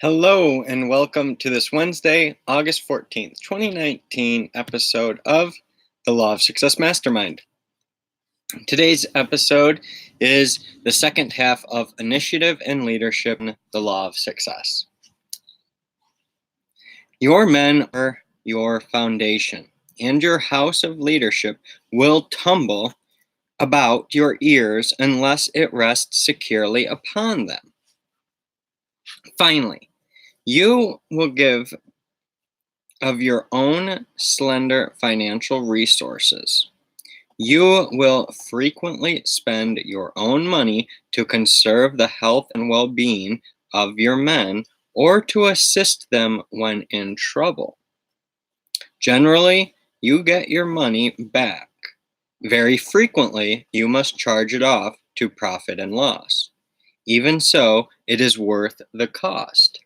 Hello and welcome to this Wednesday, August 14th, 2019 episode of the Law of Success Mastermind. Today's episode is the second half of Initiative and Leadership, the Law of Success. Your men are your foundation, and your house of leadership will tumble about your ears unless it rests securely upon them. Finally, you will give of your own slender financial resources. You will frequently spend your own money to conserve the health and well being of your men or to assist them when in trouble. Generally, you get your money back. Very frequently, you must charge it off to profit and loss. Even so, it is worth the cost.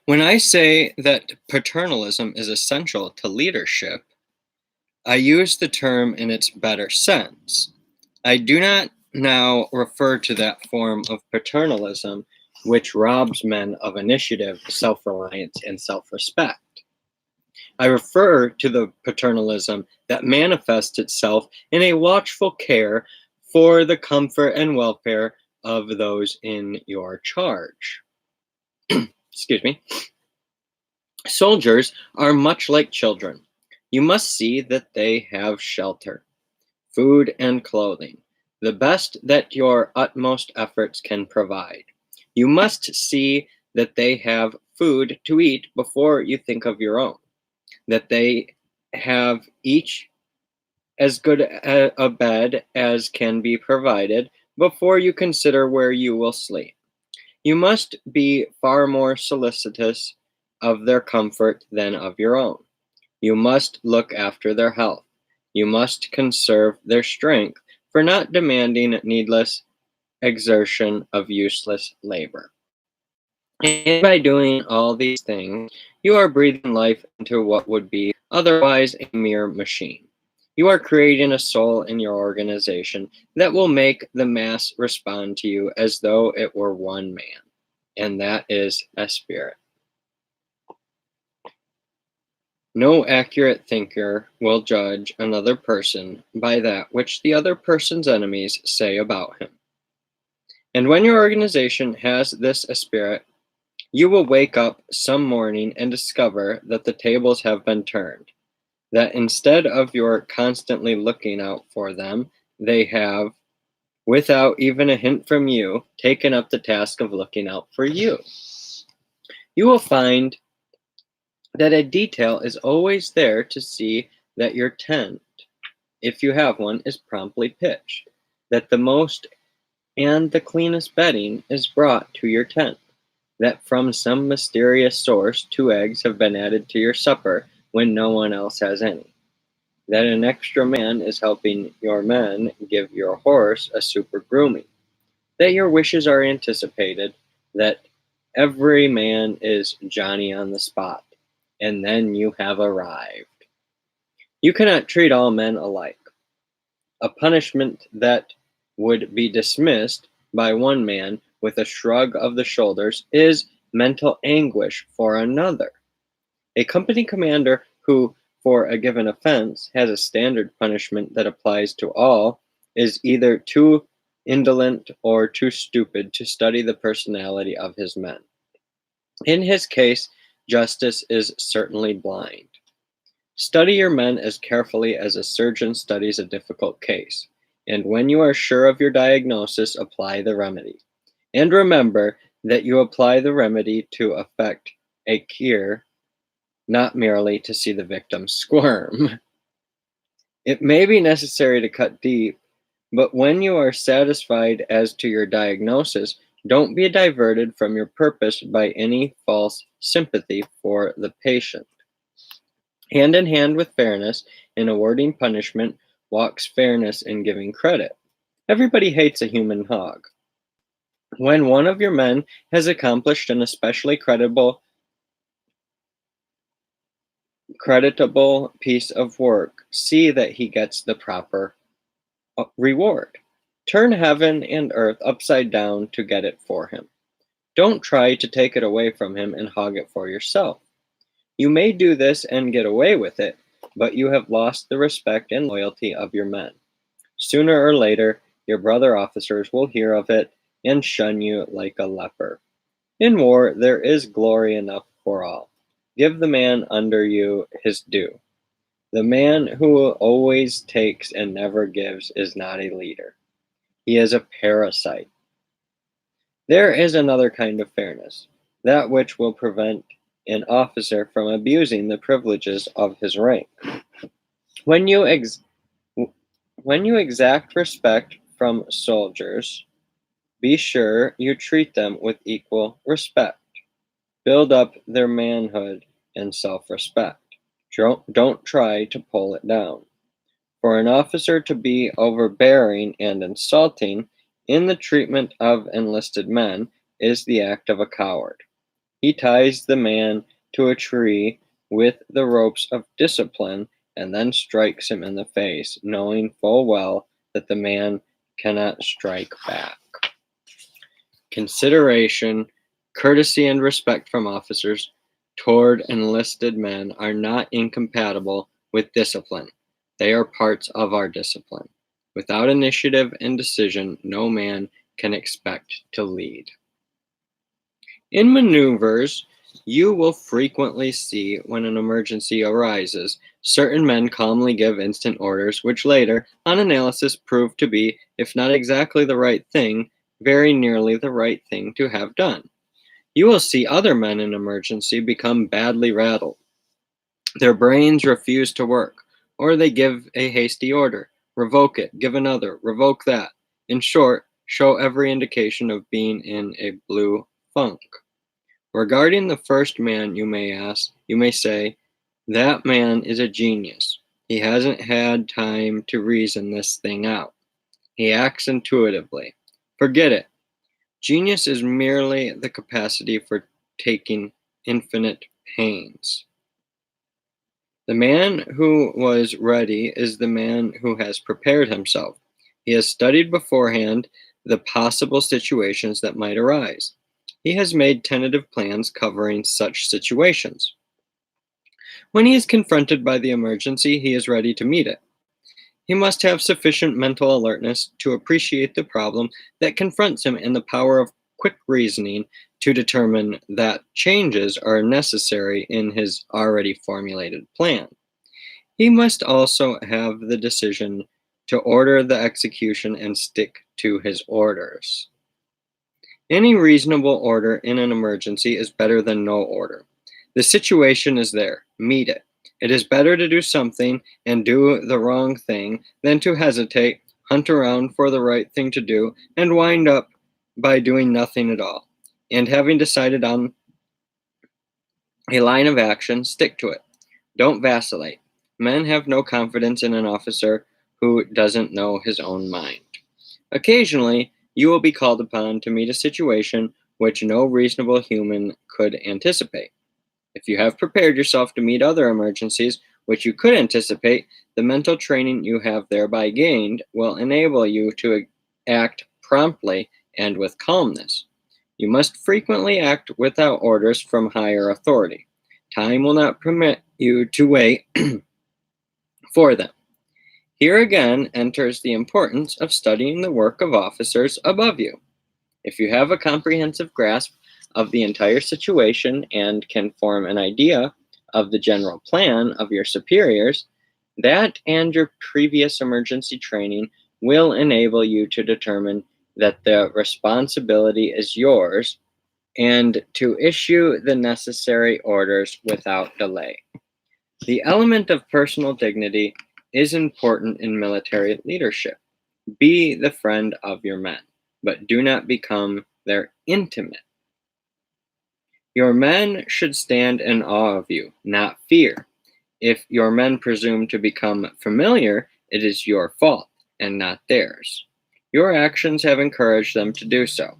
When I say that paternalism is essential to leadership, I use the term in its better sense. I do not now refer to that form of paternalism which robs men of initiative, self-reliance, and self-respect. I refer to the paternalism that manifests itself in a watchful care for the comfort and welfare of those in your charge. Excuse me. Soldiers are much like children. You must see that they have shelter, food, and clothing, the best that your utmost efforts can provide. You must see that they have food to eat before you think of your own, that they have each as good a bed as can be provided before you consider where you will sleep. You must be far more solicitous of their comfort than of your own. You must look after their health. You must conserve their strength for not demanding needless exertion of useless labor. And by doing all these things, you are breathing life into what would be otherwise a mere machine. You are creating a soul in your organization that will make the mass respond to you as though it were one man, and that is a spirit. No accurate thinker will judge another person by that which the other person's enemies say about him. And when your organization has this spirit, you will wake up some morning and discover that the tables have been turned, that instead of your constantly looking out for them, they have, without even a hint from you, taken up the task of looking out for you. You will find that a detail is always there to see that your tent, if you have one, is promptly pitched, that the most and the cleanest bedding is brought to your tent, that from some mysterious source 2 eggs have been added to your supper when no one else has any, that an extra man is helping your men give your horse a super grooming, that your wishes are anticipated, that every man is Johnny on the spot, and then you have arrived. You cannot treat all men alike. A punishment that would be dismissed by one man with a shrug of the shoulders is mental anguish for another. A company commander who, for a given offense, has a standard punishment that applies to all is either too indolent or too stupid to study the personality of his men. In his case, justice is certainly blind. Study your men as carefully as a surgeon studies a difficult case, and when you are sure of your diagnosis, apply the remedy. And remember that you apply the remedy to effect a cure, not merely to see the victim squirm. It may be necessary to cut deep, but when you are satisfied as to your diagnosis, don't be diverted from your purpose by any false sympathy for the patient. Hand in hand with fairness in awarding punishment walks fairness in giving credit. Everybody hates a human hog. When one of your men has accomplished an especially creditable piece of work, see that he gets the proper reward. Turn heaven and earth upside down to get it for him. Don't try to take it away from him and hog it for yourself. You may do this and get away with it, but you have lost the respect and loyalty of your men. Sooner or later, your brother officers will hear of it and shun you like a leper. In war, there is glory enough for all. Give the man under you his due. The man who always takes and never gives is not a leader. He is a parasite. There is another kind of fairness, that which will prevent an officer from abusing the privileges of his rank. When you when you exact respect from soldiers, be sure you treat them with equal respect. Build up their manhood and self-respect. Don't try to pull it down. For an officer to be overbearing and insulting in the treatment of enlisted men is the act of a coward. He ties the man to a tree with the ropes of discipline and then strikes him in the face, knowing full well that the man cannot strike back. Consideration, courtesy, and respect from officers toward enlisted men are not incompatible with discipline. They are parts of our discipline. Without initiative and decision, no man can expect to lead. In maneuvers, you will frequently see when an emergency arises, certain men calmly give instant orders, which later, on analysis, prove to be, if not exactly the right thing, very nearly the right thing to have done. You will see other men in emergency become badly rattled. Their brains refuse to work, or they give a hasty order, revoke it, give another, revoke that. In short, show every indication of being in a blue funk. Regarding the first man, you may say, that man is a genius. He hasn't had time to reason this thing out. He acts intuitively. Forget it. Genius is merely the capacity for taking infinite pains. The man who was ready is the man who has prepared himself. He has studied beforehand the possible situations that might arise. He has made tentative plans covering such situations. When he is confronted by the emergency, he is ready to meet it. He must have sufficient mental alertness to appreciate the problem that confronts him and the power of quick reasoning to determine that changes are necessary in his already formulated plan. He must also have the decision to order the execution and stick to his orders. Any reasonable order in an emergency is better than no order. The situation is there. Meet it. It is better to do something and do the wrong thing than to hesitate, hunt around for the right thing to do, and wind up by doing nothing at all. And having decided on a line of action, stick to it. Don't vacillate. Men have no confidence in an officer who doesn't know his own mind. Occasionally, you will be called upon to meet a situation which no reasonable human could anticipate. If you have prepared yourself to meet other emergencies which you could anticipate, the mental training you have thereby gained will enable you to act promptly and with calmness. You must frequently act without orders from higher authority. Time will not permit you to wait for them. Here again enters the importance of studying the work of officers above you. If you have a comprehensive grasp of the entire situation and can form an idea of the general plan of your superiors, that and your previous emergency training will enable you to determine that the responsibility is yours and to issue the necessary orders without delay. The element of personal dignity is important in military leadership. Be the friend of your men, but do not become their intimate. Your men should stand in awe of you, not fear. If your men presume to become familiar, it is your fault and not theirs. Your actions have encouraged them to do so.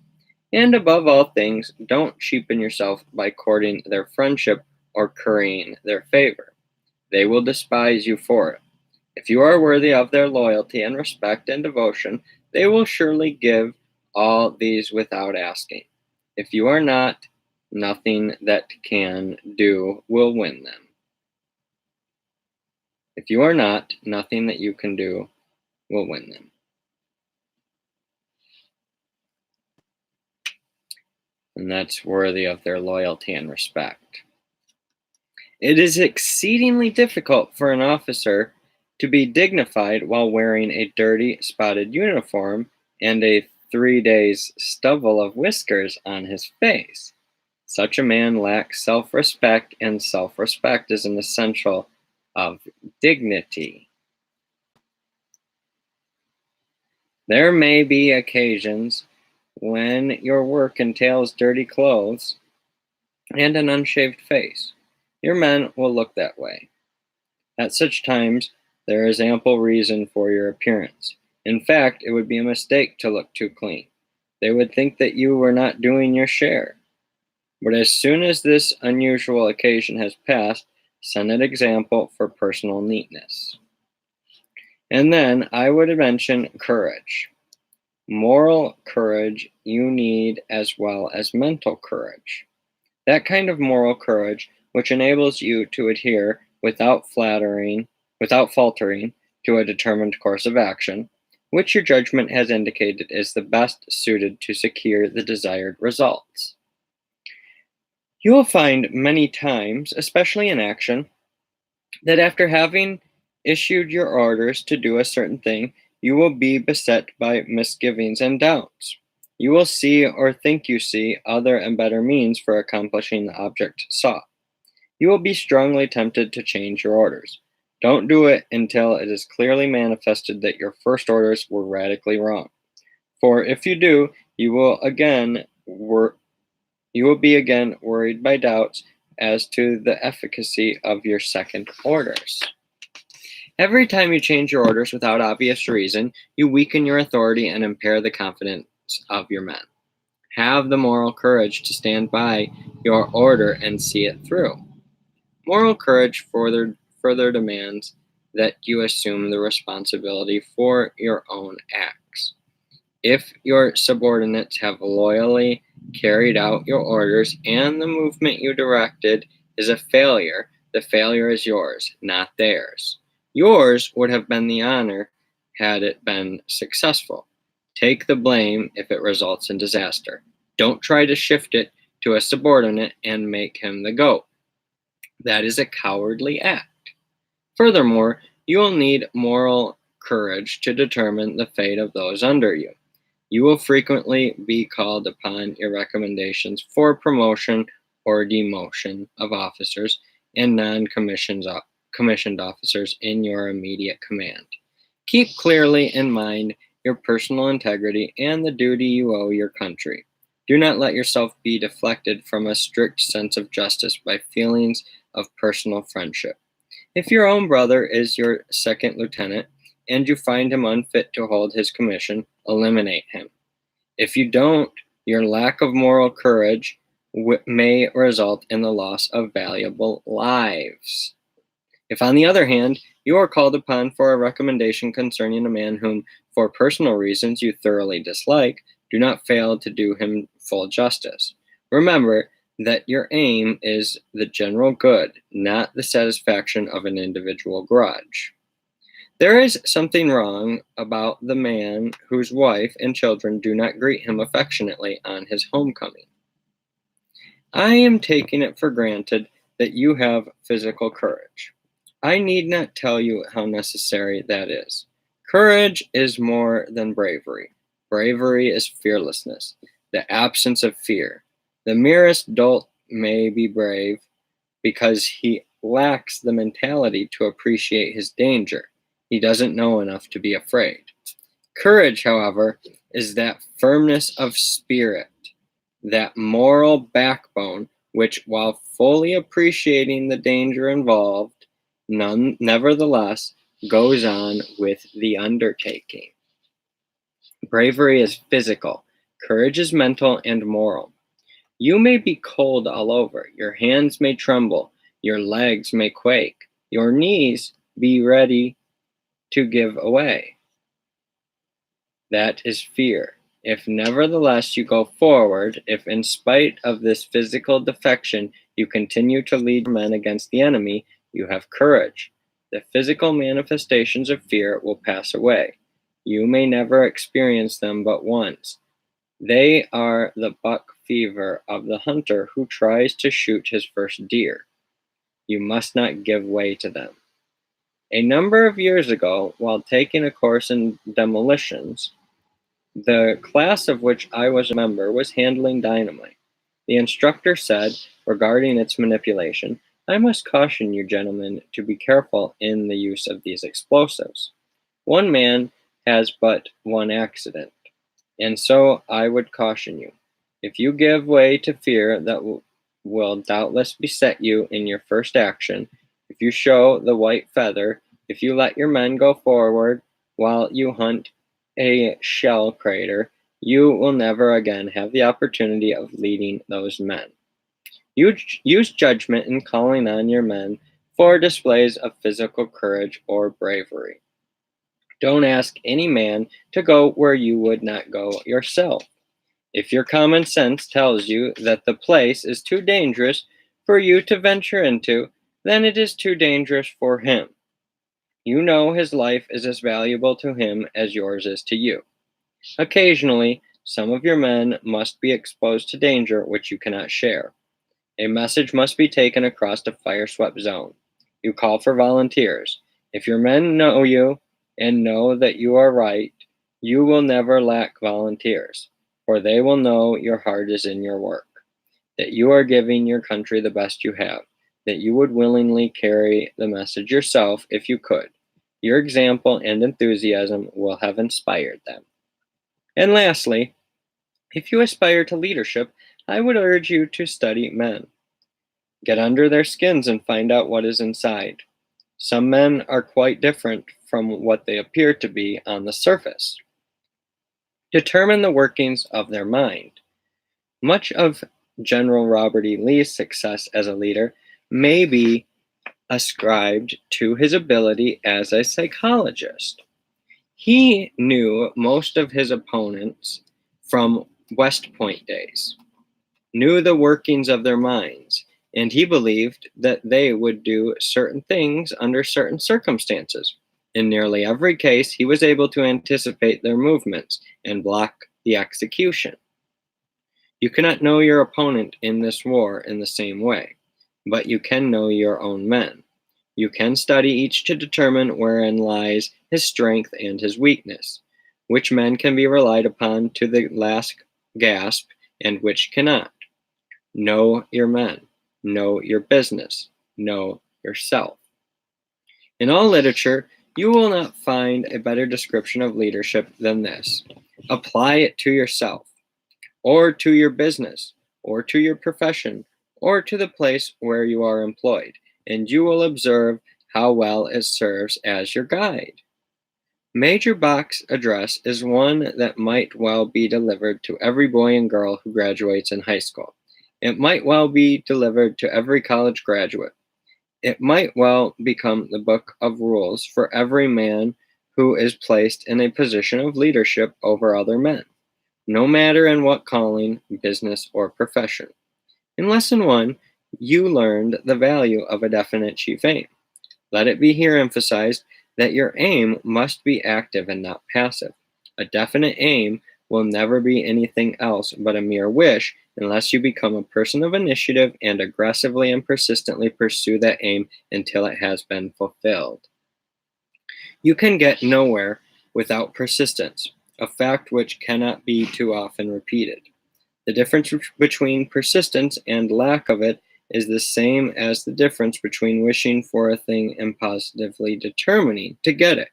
And above all things, don't cheapen yourself by courting their friendship or currying their favor. They will despise you for it. If you are worthy of their loyalty and respect and devotion, they will surely give all these without asking. If you are not, nothing that can do will win them. If you are not, nothing that you can do will win them. And that's worthy of their loyalty and respect. It is exceedingly difficult for an officer to be dignified while wearing a dirty, spotted uniform and a 3 days stubble of whiskers on his face. Such a man lacks self-respect, and self-respect is an essential of dignity. There may be occasions when your work entails dirty clothes and an unshaved face. Your men will look that way. At such times, there is ample reason for your appearance. In fact, it would be a mistake to look too clean. They would think that you were not doing your share. But as soon as this unusual occasion has passed, set an example for personal neatness. And then I would mention courage. Moral courage you need as well as mental courage. That kind of moral courage which enables you to adhere without faltering to a determined course of action, which your judgment has indicated is the best suited to secure the desired results. You will find many times, especially in action, that after having issued your orders to do a certain thing, you will be beset by misgivings and doubts. You will see or think you see other and better means for accomplishing the object sought. You will be strongly tempted to change your orders. Don't do it until it is clearly manifested that your first orders were radically wrong. For if you do, you will be again worried by doubts as to the efficacy of your second orders. Every time you change your orders without obvious reason, you weaken your authority and impair the confidence of your men. Have the moral courage to stand by your order and see it through. Moral courage further demands that you assume the responsibility for your own acts. If your subordinates have loyally carried out your orders and the movement you directed is a failure, the failure is yours, not theirs. Yours would have been the honor had it been successful. Take the blame if it results in disaster. Don't try to shift it to a subordinate and make him the goat. That is a cowardly act. Furthermore, you will need moral courage to determine the fate of those under you. You will frequently be called upon your recommendations for promotion or demotion of officers and non-commissioned officers in your immediate command. Keep clearly in mind your personal integrity and the duty you owe your country. Do not let yourself be deflected from a strict sense of justice by feelings of personal friendship. If your own brother is your second lieutenant and you find him unfit to hold his commission, eliminate him. If you don't, your lack of moral courage may result in the loss of valuable lives. If, on the other hand, you are called upon for a recommendation concerning a man whom, for personal reasons, you thoroughly dislike, do not fail to do him full justice. Remember that your aim is the general good, not the satisfaction of an individual grudge. There is something wrong about the man whose wife and children do not greet him affectionately on his homecoming. I am taking it for granted that you have physical courage. I need not tell you how necessary that is. Courage is more than bravery. Bravery is fearlessness, the absence of fear. The merest dolt may be brave because he lacks the mentality to appreciate his danger. He doesn't know enough to be afraid. Courage, however, is that firmness of spirit, that moral backbone, which, while fully appreciating the danger involved, nevertheless goes on with the undertaking. Bravery is physical. Courage is mental and moral. You may be cold all over. Your hands may tremble. Your legs may quake. Your knees be ready to give away. That is fear. If nevertheless you go forward, if in spite of this physical defection you continue to lead your men against the enemy, you have courage. The physical manifestations of fear will pass away. You may never experience them but once. They are the buck fever of the hunter who tries to shoot his first deer. You must not give way to them. A number of years ago, while taking a course in demolitions, the class of which I was a member was handling dynamite. The instructor said, regarding its manipulation, "I must caution you gentlemen to be careful in the use of these explosives. One man has but one accident, and so I would caution you. If you give way to fear that will doubtless beset you in your first action, if you show the white feather, if you let your men go forward while you hunt a shell crater, you will never again have the opportunity of leading those men. Use judgment in calling on your men for displays of physical courage or bravery. Don't ask any man to go where you would not go yourself. If your common sense tells you that the place is too dangerous for you to venture into, then it is too dangerous for him. You know his life is as valuable to him as yours is to you. Occasionally, some of your men must be exposed to danger which you cannot share. A message must be taken across a fire-swept zone. You call for volunteers. If your men know you and know that you are right, you will never lack volunteers, for they will know your heart is in your work, that you are giving your country the best you have, that you would willingly carry the message yourself if you could. Your example and enthusiasm will have inspired them. And lastly, if you aspire to leadership, I would urge you to study men. Get under their skins and find out what is inside. Some men are quite different from what they appear to be on the surface. Determine the workings of their mind. Much of General Robert E. Lee's success as a leader may be ascribed to his ability as a psychologist. He knew most of his opponents from West Point days, knew the workings of their minds, and he believed that they would do certain things under certain circumstances. In nearly every case, he was able to anticipate their movements and block the execution. You cannot know your opponent in this war in the same way, but you can know your own men. You can study each to determine wherein lies his strength and his weakness, which men can be relied upon to the last gasp and which cannot. Know your men. Know your business. Know yourself. In all literature, you will not find a better description of leadership than this. Apply it to yourself, or to your business, or to your profession, or to the place where you are employed, and you will observe how well it serves as your guide. Major Bach's address is one that might well be delivered to every boy and girl who graduates in high school. It might well be delivered to every college graduate. It might well become the book of rules for every man who is placed in a position of leadership over other men, no matter in what calling, business, or profession. In Lesson 1, you learned the value of a definite chief aim. Let it be here emphasized that your aim must be active and not passive. A definite aim will never be anything else but a mere wish unless you become a person of initiative and aggressively and persistently pursue that aim until it has been fulfilled. You can get nowhere without persistence, a fact which cannot be too often repeated. The difference between persistence and lack of it is the same as the difference between wishing for a thing and positively determining to get it.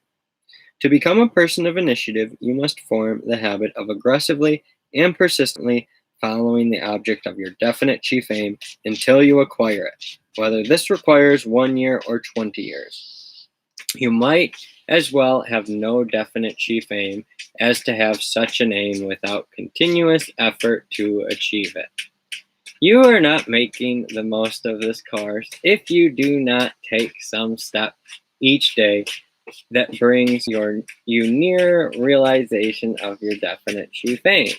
To become a person of initiative, you must form the habit of aggressively and persistently following the object of your definite chief aim until you acquire it, whether this requires 1 year or 20 years. You might as well have no definite chief aim as to have such an aim without continuous effort to achieve it. You are not making the most of this course if you do not take some step each day that brings you near realization of your definite chief aim.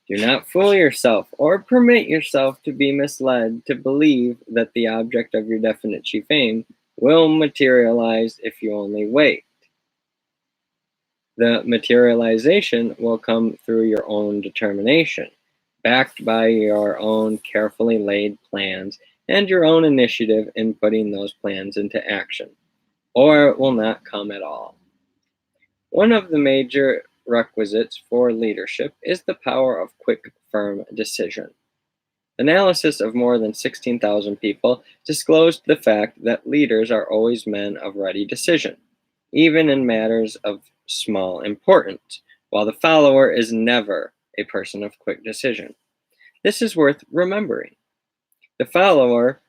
Do not fool yourself or permit yourself to be misled to believe that the object of your definite chief aim will materialize if you only wait. The materialization will come through your own determination, backed by your own carefully laid plans and your own initiative in putting those plans into action, or it will not come at all. One of the major requisites for leadership is the power of quick, firm decision. Analysis of more than 16,000 people disclosed the fact that leaders are always men of ready decision, even in matters of small importance, while the follower is never a person of quick decision. This is worth remembering. The follower,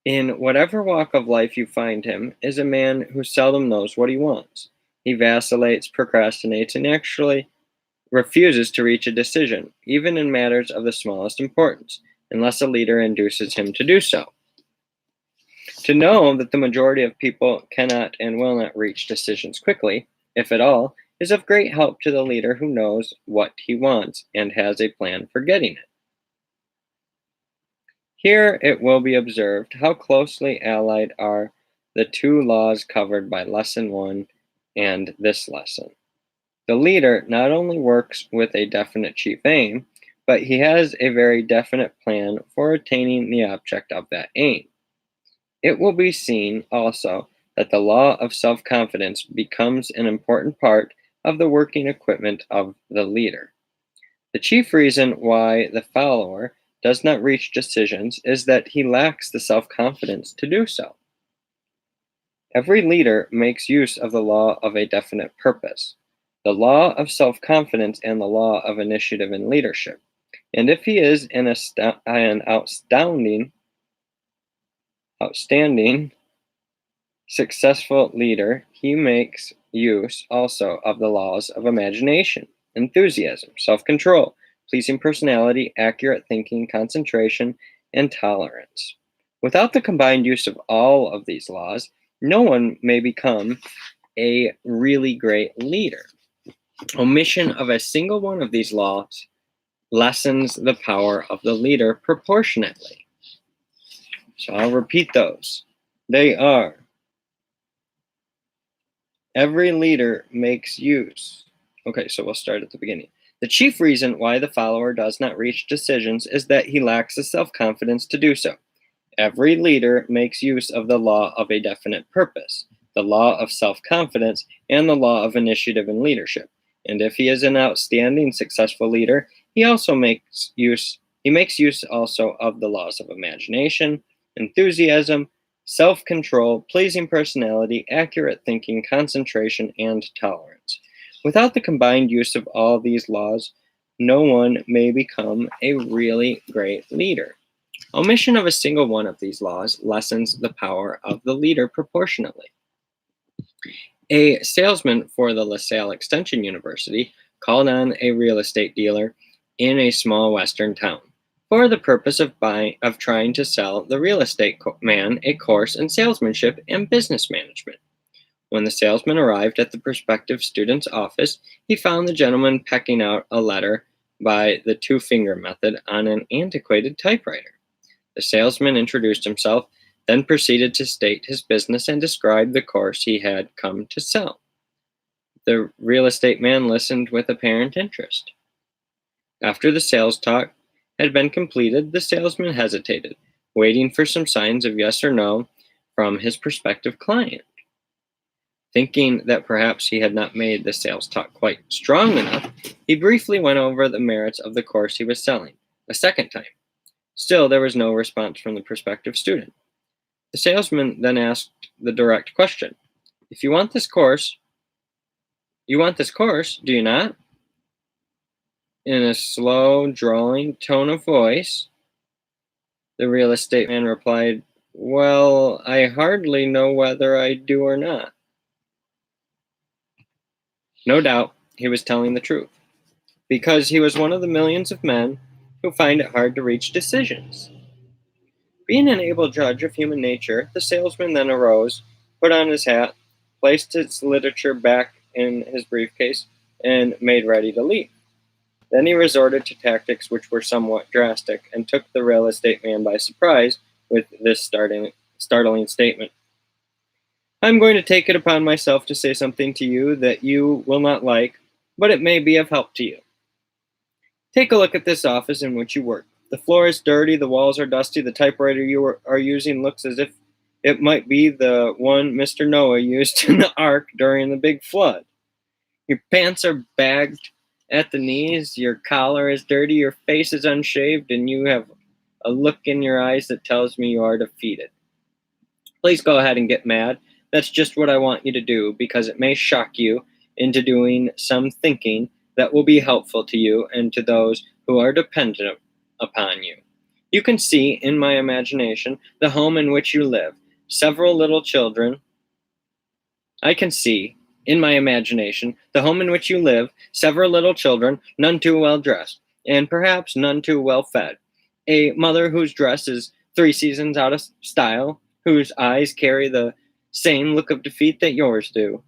in whatever walk of life you find him, is a man who seldom knows what he wants. He vacillates, procrastinates, and actually refuses to reach a decision, even in matters of the smallest importance, unless a leader induces him to do so. To know that the majority of people cannot and will not reach decisions quickly, if at all, is of great help to the leader who knows what he wants and has a plan for getting it. Here it will be observed how closely allied are the two laws covered by Lesson 1 and this lesson. The leader not only works with a definite chief aim, but he has a very definite plan for attaining the object of that aim. It will be seen also that the law of self-confidence becomes an important part of the working equipment of the leader. The chief reason why the follower does not reach decisions is that he lacks the self-confidence to do so. Every leader makes use of the law of a definite purpose, the law of self-confidence, and the law of initiative in leadership. And if he is an outstanding, successful leader, he makes use also of the laws of imagination, enthusiasm, self-control, pleasing personality, accurate thinking, concentration, and tolerance. Without the combined use of all of these laws, no one may become a really great leader. Omission of a single one of these laws lessens the power of the leader proportionately. So I'll repeat those. They are: every leader makes use. Okay, so we'll start at the beginning. The chief reason why the follower does not reach decisions is that he lacks the self-confidence to do so. Every leader makes use of the law of a definite purpose, the law of self-confidence, and the law of initiative in leadership. And if he is an outstanding, successful leader, he makes use also of the laws of imagination, enthusiasm, self-control, pleasing personality, accurate thinking, concentration, and tolerance. Without the combined use of all these laws, no one may become a really great leader. Omission of a single one of these laws lessens the power of the leader proportionately. A salesman for the LaSalle Extension University called on a real estate dealer in a small western town for the purpose of trying to sell the real estate man a course in salesmanship and business management. When the salesman arrived at the prospective student's office, he found the gentleman pecking out a letter by the two-finger method on an antiquated typewriter. The salesman introduced himself, then proceeded to state his business and describe the course he had come to sell. The real estate man listened with apparent interest. After the sales talk had been completed, the salesman hesitated, waiting for some signs of yes or no from his prospective client. Thinking that perhaps he had not made the sales talk quite strong enough, he briefly went over the merits of the course he was selling a second time. Still, there was no response from the prospective student. The salesman then asked the direct question: "If you want this course, do you not?" In a slow, drawling tone of voice, the real estate man replied, "Well, I hardly know whether I do or not." No doubt he was telling the truth, because he was one of the millions of men who find it hard to reach decisions. Being an able judge of human nature, the salesman then arose, put on his hat, placed his literature back in his briefcase, and made ready to leave. Then he resorted to tactics which were somewhat drastic and took the real estate man by surprise with this startling statement. I'm going to take it upon myself to say something to you that you will not like, but it may be of help to you. Take a look at this office in which you work. The floor is dirty, the walls are dusty, the typewriter you are using looks as if it might be the one Mr. Noah used in the ark during the big flood. Your pants are bagged at the knees, your collar is dirty, your face is unshaved, and you have a look in your eyes that tells me you are defeated. Please go ahead and get mad. That's just what I want you to do, because it may shock you into doing some thinking that will be helpful to you and to those who are dependent upon you. You can see in my imagination the home in which you live, several little children. I can see in my imagination the home in which you live, several little children, none too well dressed, and perhaps none too well fed. A mother whose dress is 3 seasons out of style, whose eyes carry the same look of defeat that yours do.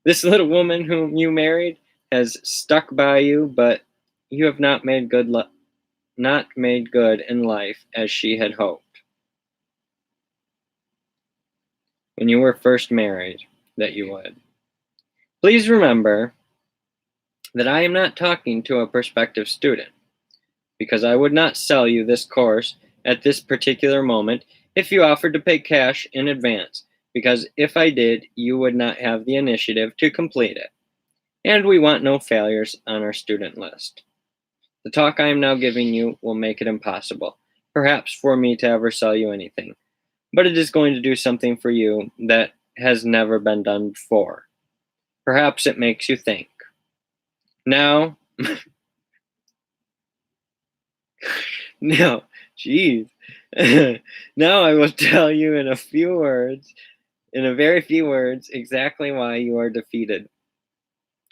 This little woman whom you married has stuck by you, but you have not made good in life as she had hoped when you were first married that you would. Please remember that I am not talking to a prospective student, because I would not sell you this course at this particular moment if you offered to pay cash in advance, because if I did, you would not have the initiative to complete it. And we want no failures on our student list. The talk I am now giving you will make it impossible, perhaps, for me to ever sell you anything, but it is going to do something for you that has never been done before. Perhaps it makes you think. Now, no, jeez. Now I will tell you in a very few words, exactly why you are defeated.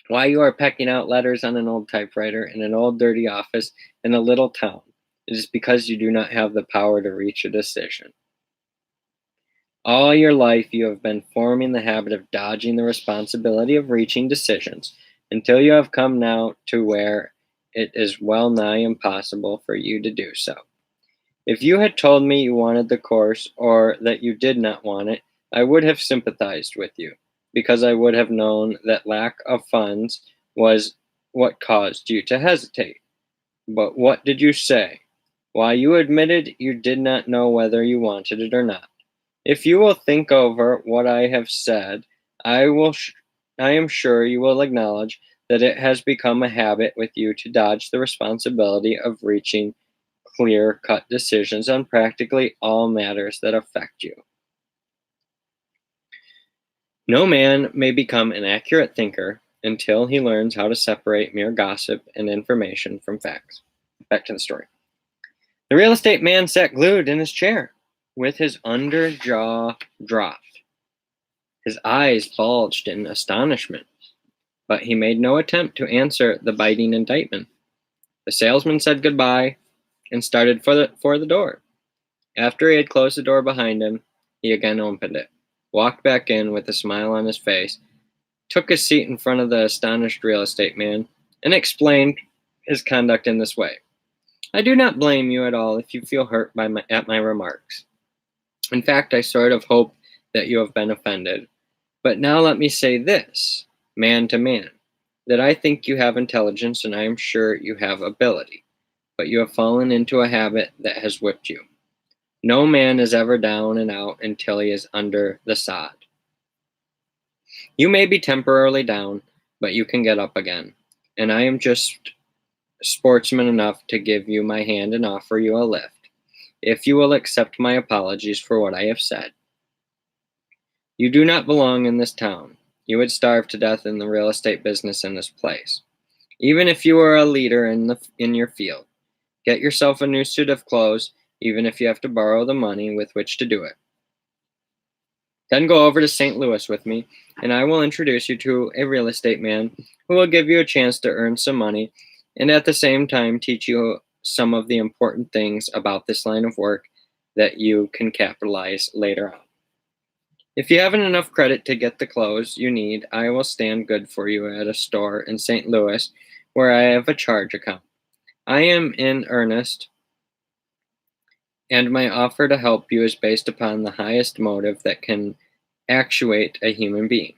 Why you are pecking out letters on an old typewriter in an old dirty office in a little town. It is because you do not have the power to reach a decision. All your life you have been forming the habit of dodging the responsibility of reaching decisions until you have come now to where it is well nigh impossible for you to do so. If you had told me you wanted the course or that you did not want it, I would have sympathized with you, because I would have known that lack of funds was what caused you to hesitate. But what did you say? Why, you admitted you did not know whether you wanted it or not. If you will think over what I have said, I am sure you will acknowledge that it has become a habit with you to dodge the responsibility of reaching clear-cut decisions on practically all matters that affect you. No man may become an accurate thinker until he learns how to separate mere gossip and information from facts. Back to the story. The real estate man sat glued in his chair, with his under jaw dropped. His eyes bulged in astonishment, but he made no attempt to answer the biting indictment. The salesman said goodbye and started for the door. After he had closed the door behind him, he again opened it, walked back in with a smile on his face, took his seat in front of the astonished real estate man, and explained his conduct in this way. I do not blame you at all if you feel hurt at my remarks. In fact, I sort of hope that you have been offended. But now let me say this, man to man, that I think you have intelligence and I am sure you have ability, but you have fallen into a habit that has whipped you. No man is ever down and out until he is under the sod. You may be temporarily down, but you can get up again, and I am just sportsman enough to give you my hand and offer you a lift, if you will accept my apologies for what I have said. You do not belong in this town. You would starve to death in the real estate business in this place. Even if you were a leader in your field, get yourself a new suit of clothes, even if you have to borrow the money with which to do it. Then go over to St. Louis with me, and I will introduce you to a real estate man who will give you a chance to earn some money and at the same time teach you some of the important things about this line of work that you can capitalize later on. If you haven't enough credit to get the clothes you need, I will stand good for you at a store in St. Louis where I have a charge account. I am in earnest, and my offer to help you is based upon the highest motive that can actuate a human being.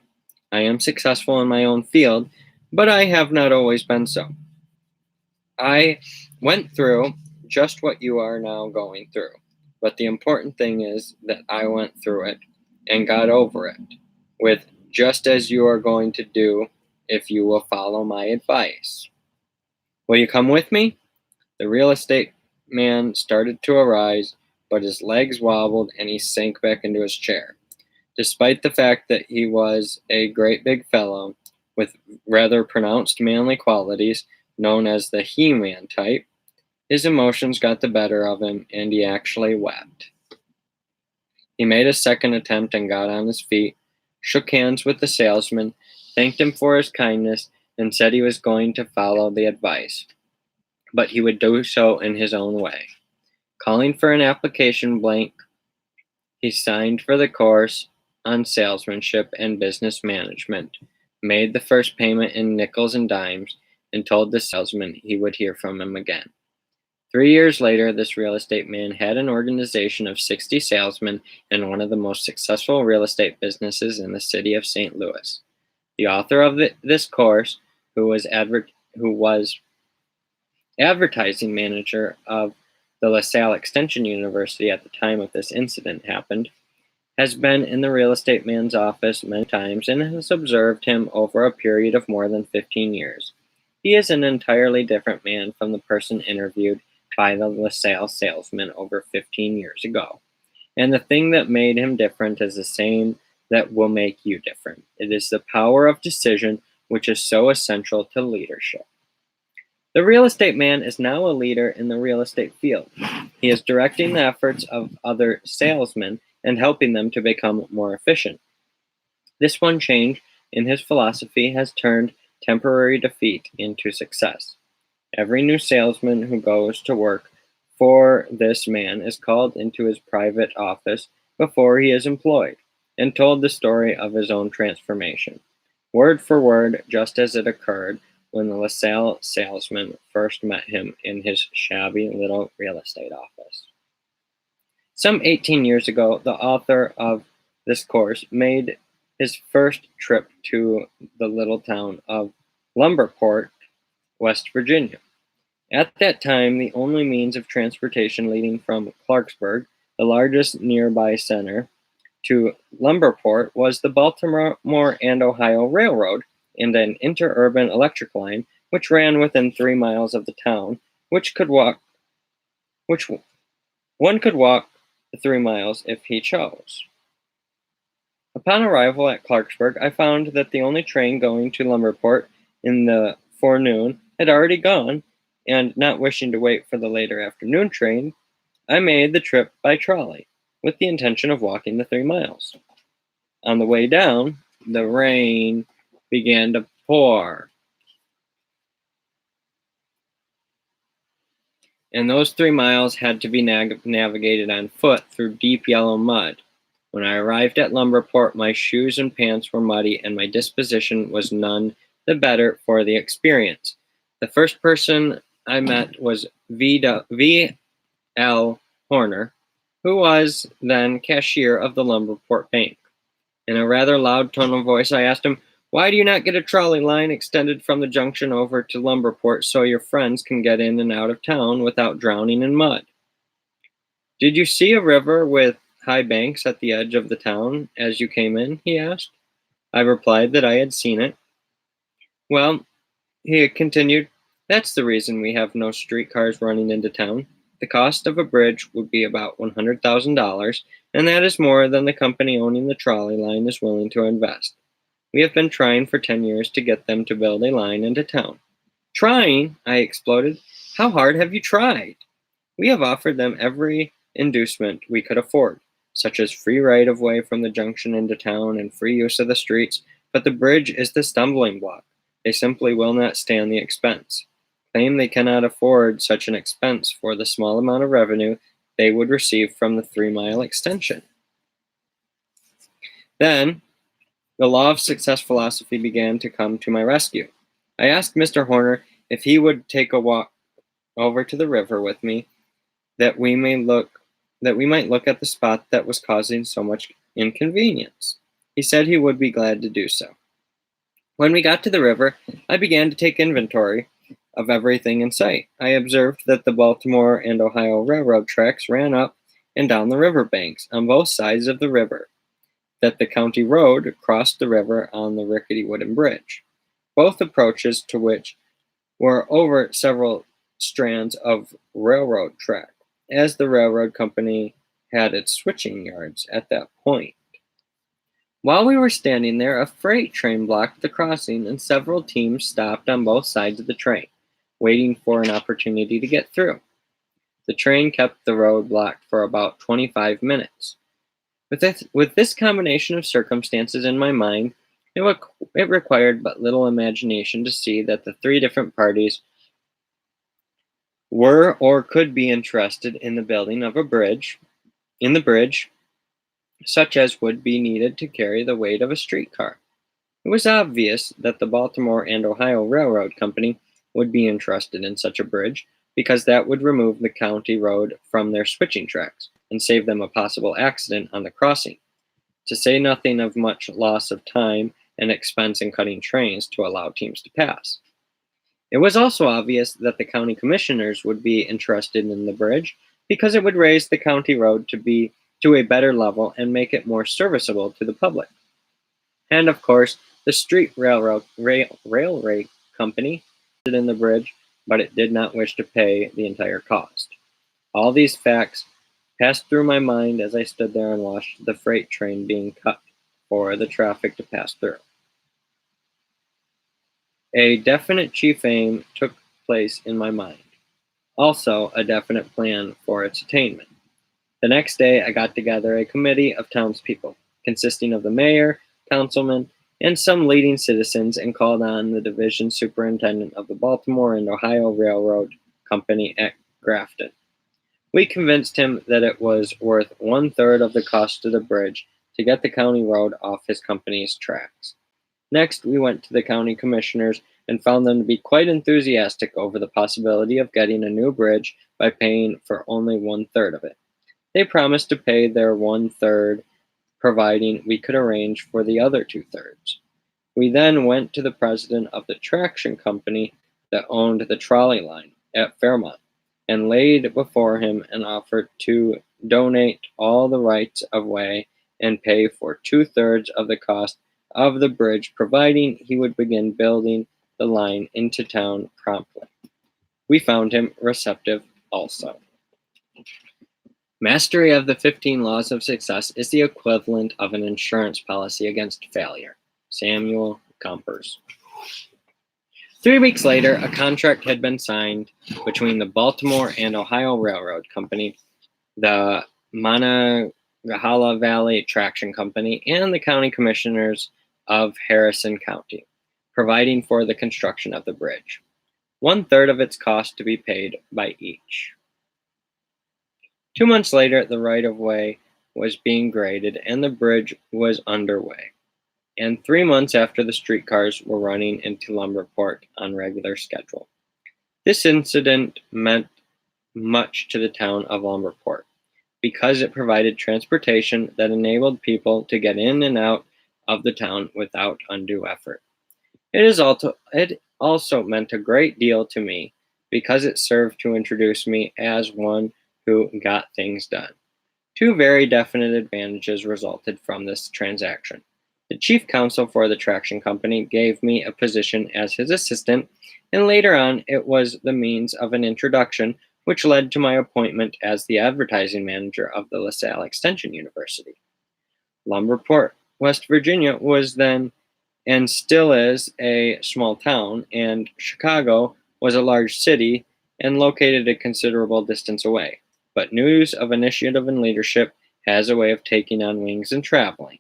I am successful in my own field, but I have not always been so. I went through just what you are now going through, but the important thing is that I went through it and got over it, with just as you are going to do if you will follow my advice. Will you come with me? The real estate man started to arise, but his legs wobbled and he sank back into his chair. Despite the fact that he was a great big fellow with rather pronounced manly qualities, known as the He-Man type, his emotions got the better of him and he actually wept. He made a second attempt and got on his feet, shook hands with the salesman, thanked him for his kindness, and said he was going to follow the advice, but he would do so in his own way. Calling for an application blank, he signed for the course on salesmanship and business management, made the first payment in nickels and dimes, and told the salesman he would hear from him again. 3 years later, this real estate man had an organization of 60 salesmen and one of the most successful real estate businesses in the city of St. Louis. The author of this course, who was advertising manager of the LaSalle Extension University at the time of this incident happened, has been in the real estate man's office many times and has observed him over a period of more than 15 years. He is an entirely different man from the person interviewed by the LaSalle salesman over 15 years ago. And the thing that made him different is the same that will make you different. It is the power of decision, which is so essential to leadership. The real estate man is now a leader in the real estate field. He is directing the efforts of other salesmen and helping them to become more efficient. This one change in his philosophy has turned temporary defeat into success. Every new salesman who goes to work for this man is called into his private office before he is employed and told the story of his own transformation, word for word, just as it occurred when the LaSalle salesman first met him in his shabby little real estate office. Some 18 years ago, the author of this course made his first trip to the little town of Lumberport, West Virginia. At that time, the only means of transportation leading from Clarksburg, the largest nearby center, to Lumberport was the Baltimore and Ohio Railroad and an interurban electric line which ran within 3 miles of the town, which one could walk the 3 miles if he chose. Upon arrival at Clarksburg, I found that the only train going to Lumberport in the forenoon had already gone, and not wishing to wait for the later afternoon train, I made the trip by trolley, with the intention of walking the 3 miles. On the way down, the rain began to pour, and those 3 miles had to be navigated on foot through deep yellow mud. When I arrived at Lumberport, my shoes and pants were muddy, and my disposition was none the better for the experience. The first person I met was V.L. Horner, who was then cashier of the Lumberport Bank. In a rather loud tone of voice, I asked him, "Why do you not get a trolley line extended from the junction over to Lumberport so your friends can get in and out of town without drowning in mud?" "Did you see a river with high banks at the edge of the town as you came in?" he asked. I replied that I had seen it. "Well," he continued, "that's the reason we have no streetcars running into town. The cost of a bridge would be about $100,000, and that is more than the company owning the trolley line is willing to invest. We have been trying for 10 years to get them to build a line into town." "Trying?" I exploded. "How hard have you tried?" "We have offered them every inducement we could afford, such as free right-of-way from the junction into town and free use of the streets, but the bridge is the stumbling block. They simply will not stand the expense. Claim they cannot afford such an expense for the small amount of revenue they would receive from the 3 mile extension." Then, the law of success philosophy began to come to my rescue. I asked Mr. Horner if he would take a walk over to the river with me that we may look that we might look at the spot that was causing so much inconvenience. He said he would be glad to do so. When we got to the river, I began to take inventory of everything in sight. I observed that the Baltimore and Ohio Railroad tracks ran up and down the river banks on both sides of the river, that the county road crossed the river on the rickety wooden bridge, both approaches to which were over several strands of railroad track, as the railroad company had its switching yards at that point. While we were standing there, a freight train blocked the crossing, and several teams stopped on both sides of the train, waiting for an opportunity to get through. The train kept the road blocked for about 25 minutes. With this combination of circumstances in my mind, it required but little imagination to see that the three different parties were or could be interested in the building of a bridge, such as would be needed to carry the weight of a streetcar. It was obvious that the Baltimore and Ohio Railroad Company would be interested in such a bridge because that would remove the county road from their switching tracks and save them a possible accident on the crossing, to say nothing of much loss of time and expense in cutting trains to allow teams to pass. It was also obvious that the county commissioners would be interested in the bridge because it would raise the county road to a better level and make it more serviceable to the public. And of course, the street railway company invested in the bridge, but it did not wish to pay the entire cost. All these facts passed through my mind as I stood there and watched the freight train being cut for the traffic to pass through. A definite chief aim took place in my mind, also a definite plan for its attainment. The next day, I got together a committee of townspeople, consisting of the mayor, councilmen, and some leading citizens, and called on the division superintendent of the Baltimore and Ohio Railroad Company at Grafton. We convinced him that it was worth one-third of the cost of the bridge to get the county road off his company's tracks. Next, we went to the county commissioners and found them to be quite enthusiastic over the possibility of getting a new bridge by paying for only one-third of it. They promised to pay their one-third, providing we could arrange for the other two-thirds. We then went to the president of the traction company that owned the trolley line at Fairmont and laid before him an offer to donate all the rights of way and pay for two-thirds of the cost of the bridge, providing he would begin building the line into town promptly. We found him receptive also. Mastery of the 15 laws of success is the equivalent of an insurance policy against failure. Samuel Gompers. 3 weeks later, a contract had been signed between the Baltimore and Ohio Railroad Company, the Monongahela Valley Traction Company, and the county commissioners of Harrison County, providing for the construction of the bridge. One-third of its cost to be paid by each. 2 months later, the right-of-way was being graded and the bridge was underway. And 3 months after, the streetcars were running into Lumberport on regular schedule. This incident meant much to the town of Lumberport because it provided transportation that enabled people to get in and out of the town without undue effort. It also meant a great deal to me because it served to introduce me as one who got things done. 2 very definite advantages resulted from this transaction. The chief counsel for the traction company gave me a position as his assistant, and later on it was the means of an introduction which led to my appointment as the advertising manager of the LaSalle Extension University. Lumberport, West Virginia was then and still is a small town, and Chicago was a large city and located a considerable distance away. But news of initiative and leadership has a way of taking on wings and traveling.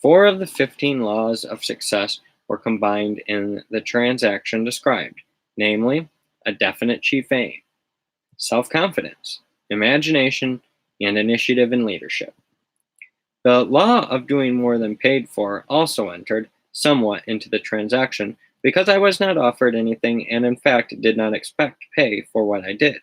4 of the 15 laws of success were combined in the transaction described, namely, a definite chief aim, self-confidence, imagination, and initiative and leadership. The law of doing more than paid for also entered somewhat into the transaction because I was not offered anything and, in fact, did not expect pay for what I did.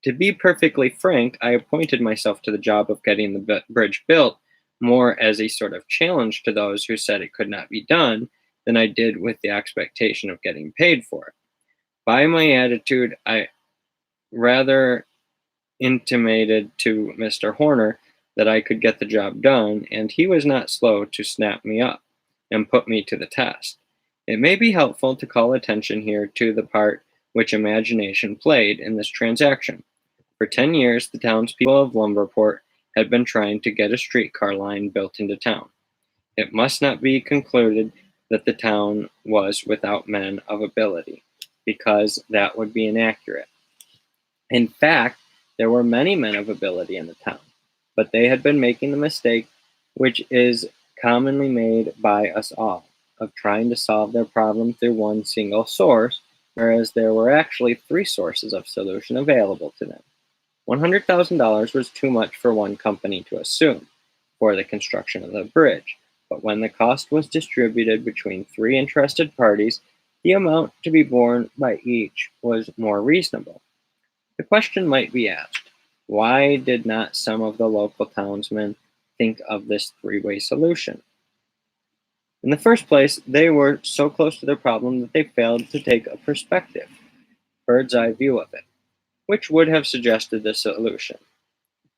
To be perfectly frank, I appointed myself to the job of getting the bridge built more as a sort of challenge to those who said it could not be done than I did with the expectation of getting paid for it. By my attitude, I rather intimated to Mr. Horner that I could get the job done, and he was not slow to snap me up and put me to the test. It may be helpful to call attention here to the part which imagination played in this transaction. For 10 years, the townspeople of Lumberport had been trying to get a streetcar line built into town. It must not be concluded that the town was without men of ability, because that would be inaccurate. In fact, there were many men of ability in the town, but they had been making the mistake which is commonly made by us all, of trying to solve their problem through one single source, whereas there were actually three sources of solution available to them. $100,000 was too much for one company to assume for the construction of the bridge, but when the cost was distributed between three interested parties, the amount to be borne by each was more reasonable. The question might be asked, why did not some of the local townsmen think of this three-way solution? In the first place, they were so close to their problem that they failed to take a perspective, bird's eye view of it, which would have suggested the solution.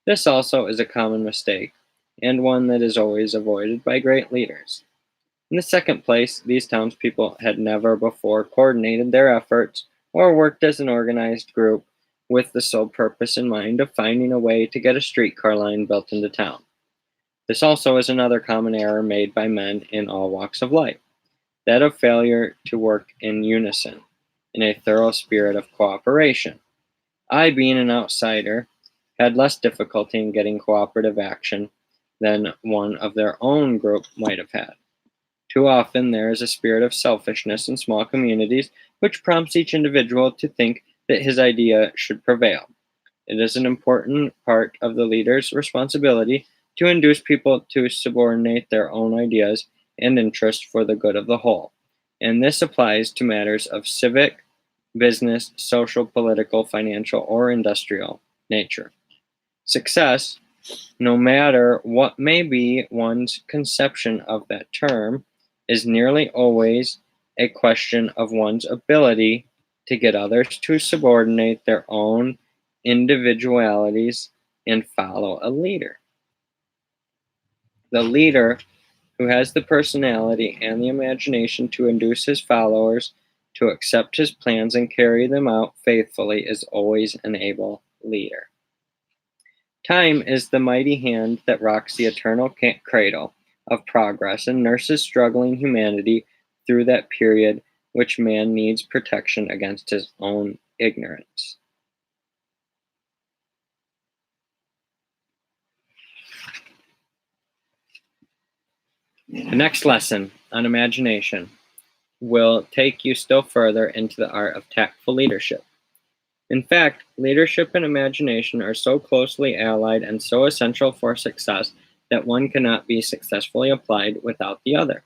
This also is a common mistake, and one that is always avoided by great leaders. In the second place, these townspeople had never before coordinated their efforts or worked as an organized group with the sole purpose in mind of finding a way to get a streetcar line built into town. This also is another common error made by men in all walks of life, that of failure to work in unison, in a thorough spirit of cooperation. I, being an outsider, had less difficulty in getting cooperative action than one of their own group might have had. Too often there is a spirit of selfishness in small communities which prompts each individual to think that his idea should prevail. It is an important part of the leader's responsibility to induce people to subordinate their own ideas and interests for the good of the whole, and this applies to matters of civic, business, social, political, financial, or industrial nature. Success, no matter what may be one's conception of that term, is nearly always a question of one's ability to get others to subordinate their own individualities and follow a leader. The leader who has the personality and the imagination to induce his followers to accept his plans and carry them out faithfully is always an able leader. Time is the mighty hand that rocks the eternal cradle of progress and nurses struggling humanity through that period which man needs protection against his own ignorance. The next lesson on imagination will take you still further into the art of tactful leadership. In fact, leadership and imagination are so closely allied and so essential for success that one cannot be successfully applied without the other.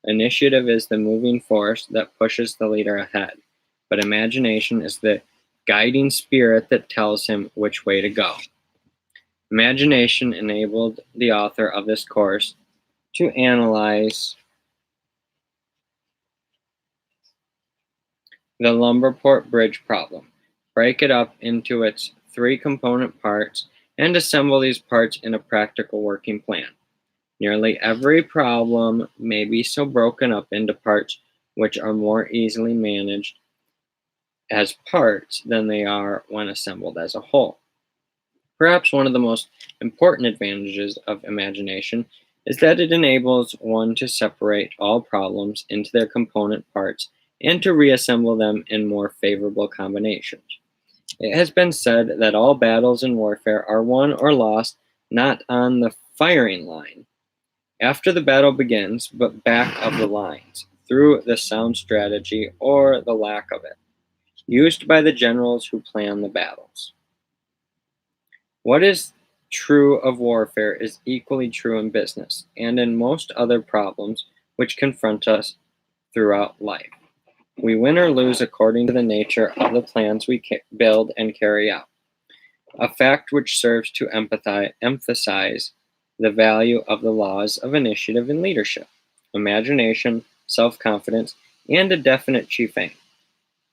Initiative is the moving force that pushes the leader ahead, but imagination is the guiding spirit that tells him which way to go. Imagination enabled the author of this course to analyze the Lumberport Bridge problem, break it up into its three component parts, and assemble these parts in a practical working plan. Nearly every problem may be so broken up into parts which are more easily managed as parts than they are when assembled as a whole. Perhaps one of the most important advantages of imagination is that it enables one to separate all problems into their component parts and to reassemble them in more favorable combinations. It has been said that all battles in warfare are won or lost not on the firing line, after the battle begins, but back of the lines, through the sound strategy or the lack of it, used by the generals who plan the battles. What is true of warfare is equally true in business and in most other problems which confront us throughout life. We win or lose according to the nature of the plans we build and carry out, a fact which serves to emphasize the value of the laws of initiative and leadership, imagination, self confidence, and a definite chief aim.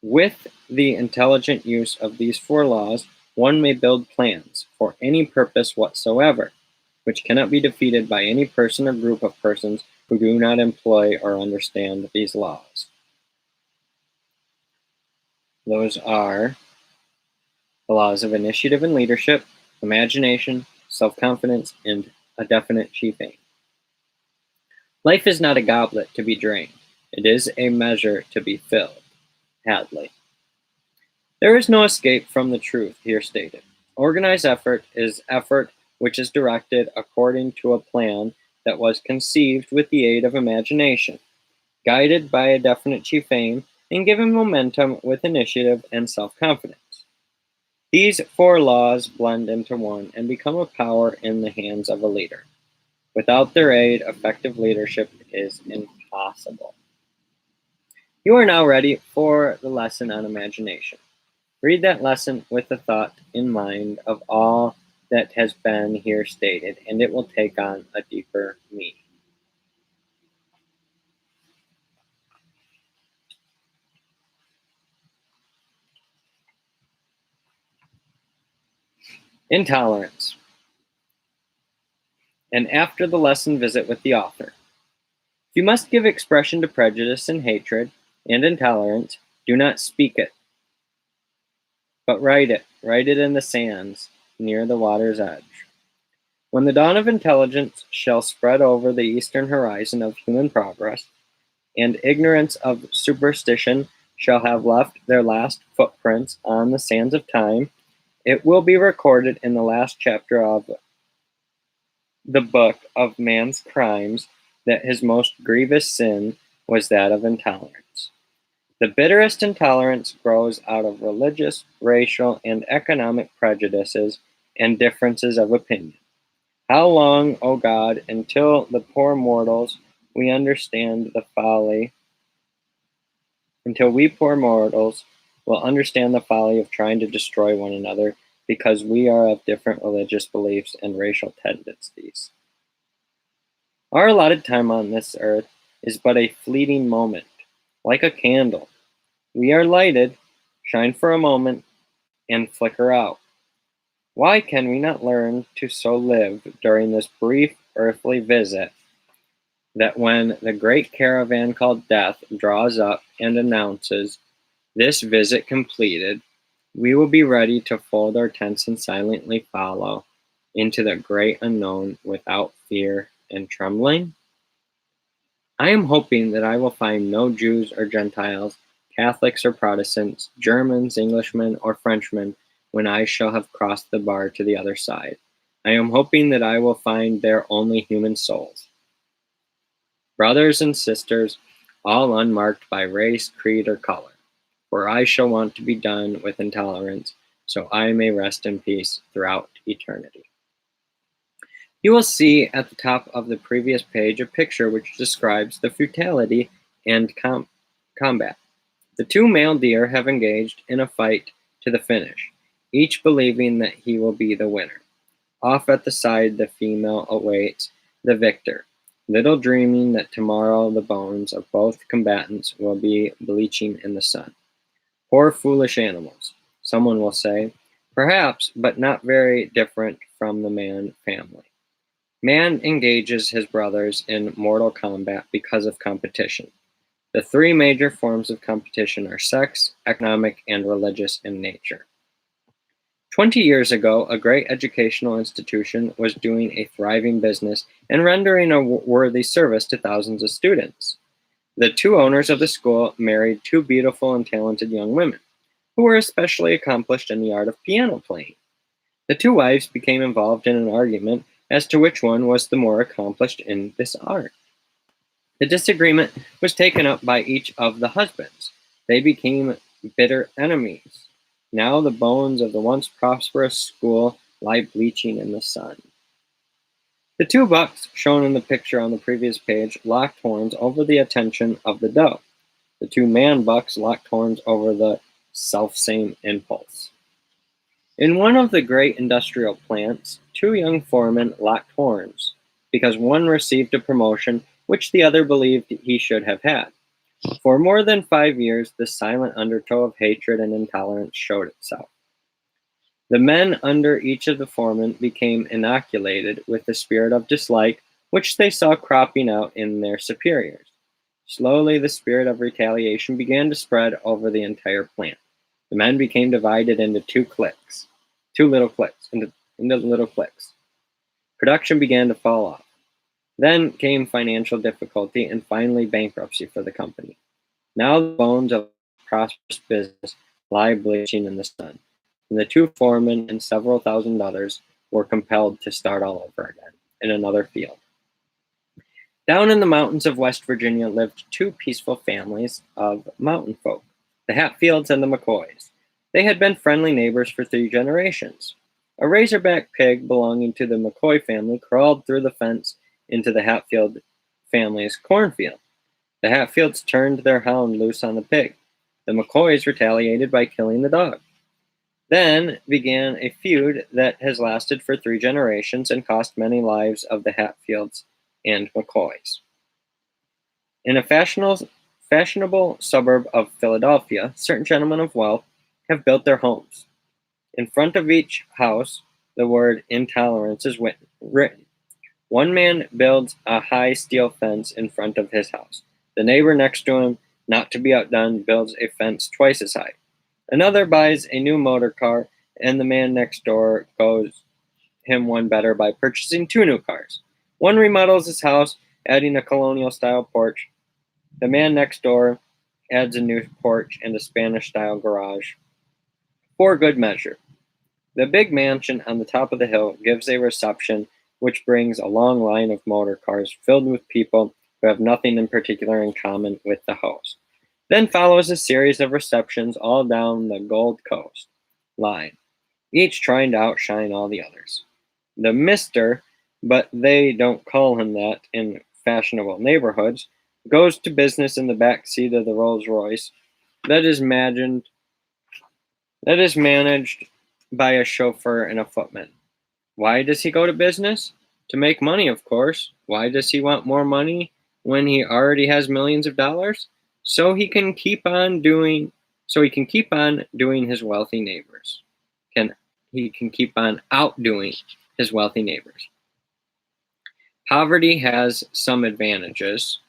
With the intelligent use of these four laws, one may build plans for any purpose whatsoever, which cannot be defeated by any person or group of persons who do not employ or understand these laws. Those are the laws of initiative and leadership, imagination, self confidence, and a definite chief aim. Life is not a goblet to be drained, it is a measure to be filled. Hadley. There is no escape from the truth here stated. Organized effort is effort which is directed according to a plan that was conceived with the aid of imagination, guided by a definite chief aim, and given momentum with initiative and self-confidence. These four laws blend into one and become a power in the hands of a leader. Without their aid, effective leadership is impossible. You are now ready for the lesson on imagination. Read that lesson with the thought in mind of all that has been here stated, and it will take on a deeper meaning. Intolerance. And after the lesson, visit with the author. If you must give expression to prejudice and hatred and intolerance, do not speak it, but write it. Write it in the sands near the water's edge. When the dawn of intelligence shall spread over the eastern horizon of human progress, and ignorance of superstition shall have left their last footprints on the sands of time, it will be recorded in the last chapter of the book of man's crimes that his most grievous sin was that of intolerance. The bitterest intolerance grows out of religious, racial, and economic prejudices and differences of opinion. How long, O God, until the poor mortals we understand the folly, until we poor mortals will understand the folly of trying to destroy one another because we are of different religious beliefs and racial tendencies? Our allotted time on this earth is but a fleeting moment, like a candle. We are lighted, shine for a moment, and flicker out. Why can we not learn to so live during this brief earthly visit that when the great caravan called death draws up and announces this visit completed, we will be ready to fold our tents and silently follow into the great unknown without fear and trembling? I am hoping that I will find no Jews or Gentiles, Catholics or Protestants, Germans, Englishmen, or Frenchmen when I shall have crossed the bar to the other side. I am hoping that I will find there only human souls. Brothers and sisters, all unmarked by race, creed, or color, for I shall want to be done with intolerance, so I may rest in peace throughout eternity. You will see at the top of the previous page a picture which describes the futility and combat. The two male deer have engaged in a fight to the finish, each believing that he will be the winner. Off at the side, the female awaits the victor, little dreaming that tomorrow the bones of both combatants will be bleaching in the sun. Poor foolish animals, someone will say, perhaps, but not very different from the man family. Man engages his brothers in mortal combat because of competition. The three major forms of competition are sex, economic, and religious in nature. 20 years ago, a great educational institution was doing a thriving business and rendering a worthy service to thousands of students. The two owners of the school married two beautiful and talented young women, who were especially accomplished in the art of piano playing. The two wives became involved in an argument as to which one was the more accomplished in this art. The disagreement was taken up by each of the husbands. They became bitter enemies. Now the bones of the once prosperous school lie bleaching in the sun. The two bucks shown in the picture on the previous page locked horns over the attention of the doe. The two man bucks locked horns over the selfsame impulse. In one of the great industrial plants, two young foremen locked horns because one received a promotion which the other believed he should have had. For more than 5 years, the silent undertow of hatred and intolerance showed itself. The men under each of the foremen became inoculated with the spirit of dislike which they saw cropping out in their superiors. Slowly, the spirit of retaliation began to spread over the entire plant. The men became divided into into little cliques. Production began to fall off. Then came financial difficulty and finally bankruptcy for the company. Now the bones of prosperous business lie bleaching in the sun, and the two foremen and several thousand others were compelled to start all over again in another field. Down in the mountains of West Virginia lived two peaceful families of mountain folk, the Hatfields and the McCoys. They had been friendly neighbors for 3 generations. A razorback pig belonging to the McCoy family crawled through the fence into the Hatfield family's cornfield. The Hatfields turned their hound loose on the pig. The McCoys retaliated by killing the dog. Then began a feud that has lasted for 3 generations and cost many lives of the Hatfields and McCoys. In a fashionable suburb of Philadelphia, certain gentlemen of wealth have built their homes. In front of each house, the word intolerance is written. One man builds a high steel fence in front of his house. The neighbor next to him, not to be outdone, builds a fence twice as high. Another buys a new motor car, and the man next door goes him one better by purchasing 2 new cars. One remodels his house, adding a colonial-style porch. The man next door adds a new porch and a Spanish-style garage. For good measure. The big mansion on the top of the hill gives a reception which brings a long line of motor cars filled with people who have nothing in particular in common with the host. Then follows a series of receptions all down the Gold Coast line, each trying to outshine all the others. The Mr., but they don't call him that in fashionable neighborhoods, goes to business in the back seat of the Rolls Royce that is managed by a chauffeur and a footman. Why does he go to business? To make money, of course. Why does he want more money when he already has millions of dollars? So he can keep on doing his wealthy neighbors. He can keep on outdoing his wealthy neighbors. Poverty has some advantages.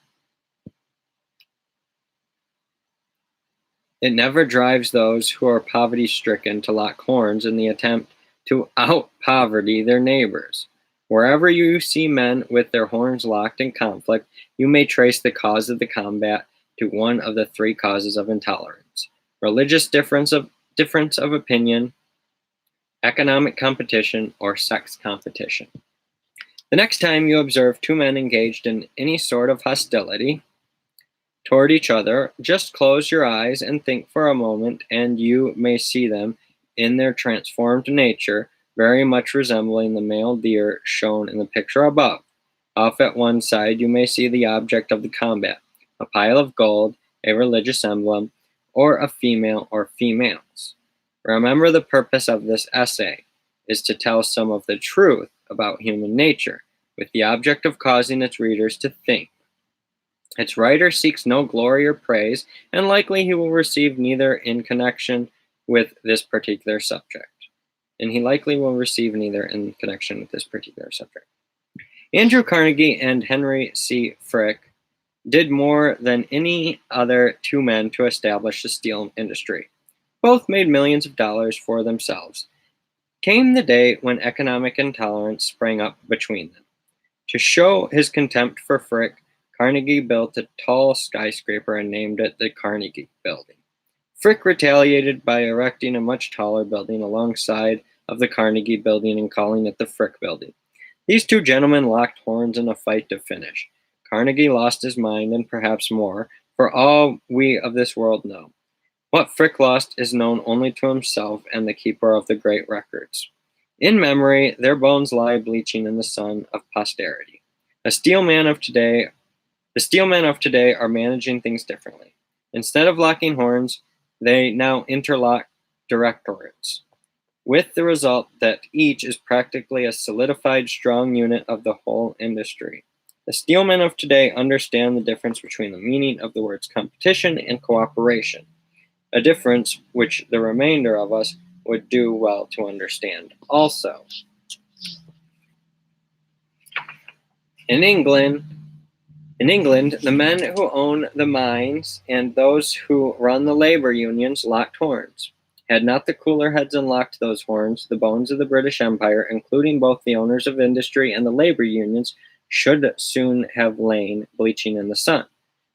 It never drives those who are poverty-stricken to lock horns in the attempt to out-poverty their neighbors. Wherever you see men with their horns locked in conflict, you may trace the cause of the combat to one of the 3 causes of intolerance: religious difference of opinion, economic competition, or sex competition. The next time you observe 2 men engaged in any sort of hostility toward each other, just close your eyes and think for a moment, and you may see them in their transformed nature, very much resembling the male deer shown in the picture above. Off at one side you may see the object of the combat, a pile of gold, a religious emblem, or a female or females. Remember, the purpose of this essay is to tell some of the truth about human nature, with the object of causing its readers to think. Its writer seeks no glory or praise, and likely he will receive neither in connection with this particular subject. Andrew Carnegie and Henry C. Frick did more than any other 2 men to establish the steel industry. Both made millions of dollars for themselves. Came the day when economic intolerance sprang up between them. To show his contempt for Frick, Carnegie built a tall skyscraper and named it the Carnegie Building. Frick retaliated by erecting a much taller building alongside of the Carnegie Building and calling it the Frick Building. These 2 gentlemen locked horns in a fight to finish. Carnegie lost his mind and perhaps more, for all we of this world know. What Frick lost is known only to himself and the keeper of the great records. In memory, their bones lie bleaching in the sun of posterity. The steelmen of today are managing things differently. Instead of locking horns, they now interlock directorates, with the result that each is practically a solidified, strong unit of the whole industry. The steelmen of today understand the difference between the meaning of the words competition and cooperation, a difference which the remainder of us would do well to understand also. In England, the men who own the mines and those who run the labor unions locked horns. Had not the cooler heads unlocked those horns, the bones of the British Empire, including both the owners of industry and the labor unions, should soon have lain bleaching in the sun.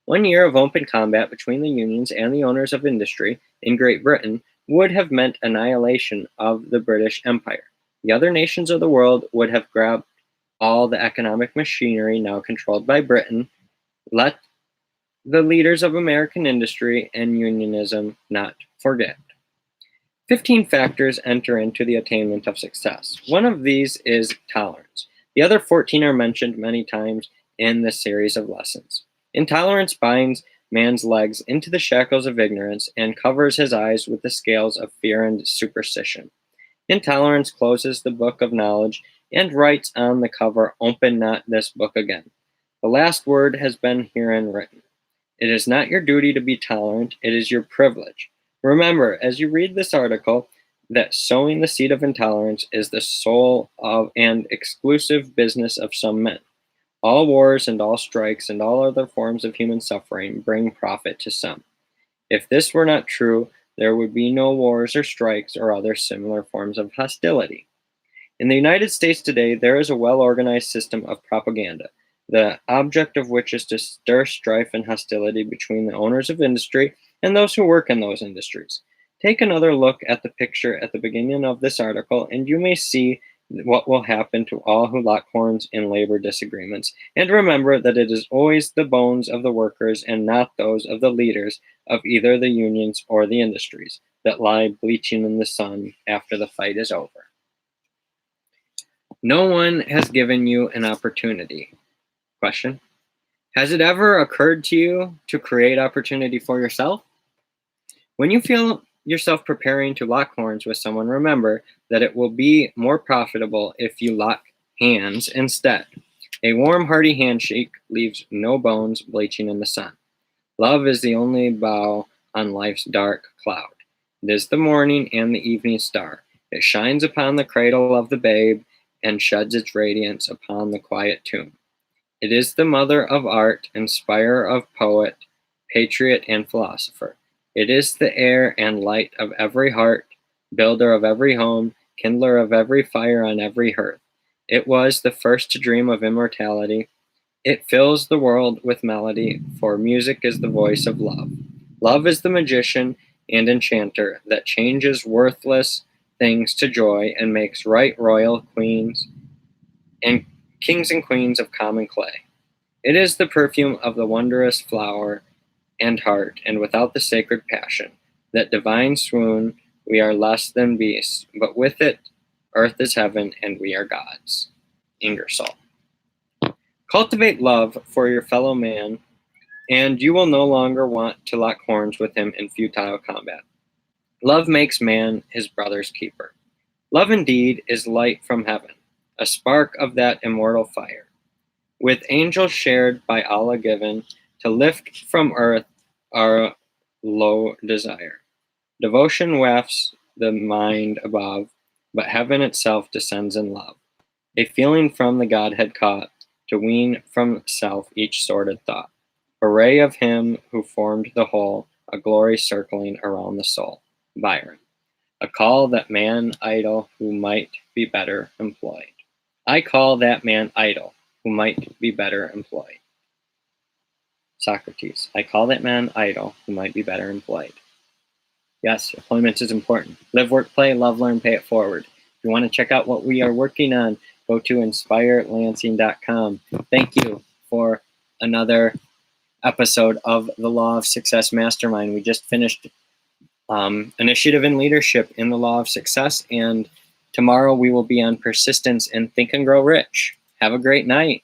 1 year of open combat between the unions and the owners of industry in Great Britain would have meant annihilation of the British Empire. The other nations of the world would have grabbed all the economic machinery now controlled by Britain. Let the leaders of American industry and unionism not forget. 15 factors enter into the attainment of success. One of these is tolerance. The other 14 are mentioned many times in this series of lessons. Intolerance binds man's legs into the shackles of ignorance and covers his eyes with the scales of fear and superstition. Intolerance closes the book of knowledge and writes on the cover, "Open not this book again." The last word has been herein written. It is not your duty to be tolerant, it is your privilege. Remember, as you read this article, that sowing the seed of intolerance is the sole of and exclusive business of some men. All wars and all strikes and all other forms of human suffering bring profit to some. If this were not true, there would be no wars or strikes or other similar forms of hostility. In the United States today, there is a well-organized system of propaganda, the object of which is to stir strife and hostility between the owners of industry and those who work in those industries. Take another look at the picture at the beginning of this article, and you may see what will happen to all who lock horns in labor disagreements. And remember that it is always the bones of the workers and not those of the leaders of either the unions or the industries that lie bleaching in the sun after the fight is over. No one has given you an opportunity. Question: has it ever occurred to you to create opportunity for yourself? When you feel yourself preparing to lock horns with someone, remember that it will be more profitable if you lock hands instead. A warm, hearty handshake leaves no bones bleaching in the sun. Love is the only bow on life's dark cloud. It is the morning and the evening star. It shines upon the cradle of the babe and sheds its radiance upon the quiet tomb. It is the mother of art, inspirer of poet, patriot, and philosopher. It is the air and light of every heart, builder of every home, kindler of every fire on every hearth. It was the first to dream of immortality. It fills the world with melody, for music is the voice of love. Love is the magician and enchanter that changes worthless things to joy and makes right royal queens and kings and queens of common clay. It is the perfume of the wondrous flower and heart, and without the sacred passion, that divine swoon, we are less than beasts, but with it, earth is heaven, and we are gods. Ingersoll. Cultivate love for your fellow man, and you will no longer want to lock horns with him in futile combat. Love makes man his brother's keeper. Love indeed is light from heaven, a spark of that immortal fire, with angels shared by Allah given, to lift from earth our low desire. Devotion wafts the mind above, but heaven itself descends in love, a feeling from the Godhead caught, to wean from self each sordid thought. A ray of him who formed the whole, a glory circling around the soul. Byron. A call that man idle who might be better employed. I call that man idle who might be better employed. Socrates. I call that man idle who might be better employed. Yes, employment is important. Live, work, play, love, learn, pay it forward. If you want to check out what we are working on, go to inspirelansing.com. Thank you for another episode of the Law of Success Mastermind. We just finished initiative and leadership in the Law of Success, and Tomorrow we will be on persistence and Think and Grow Rich. Have a great night.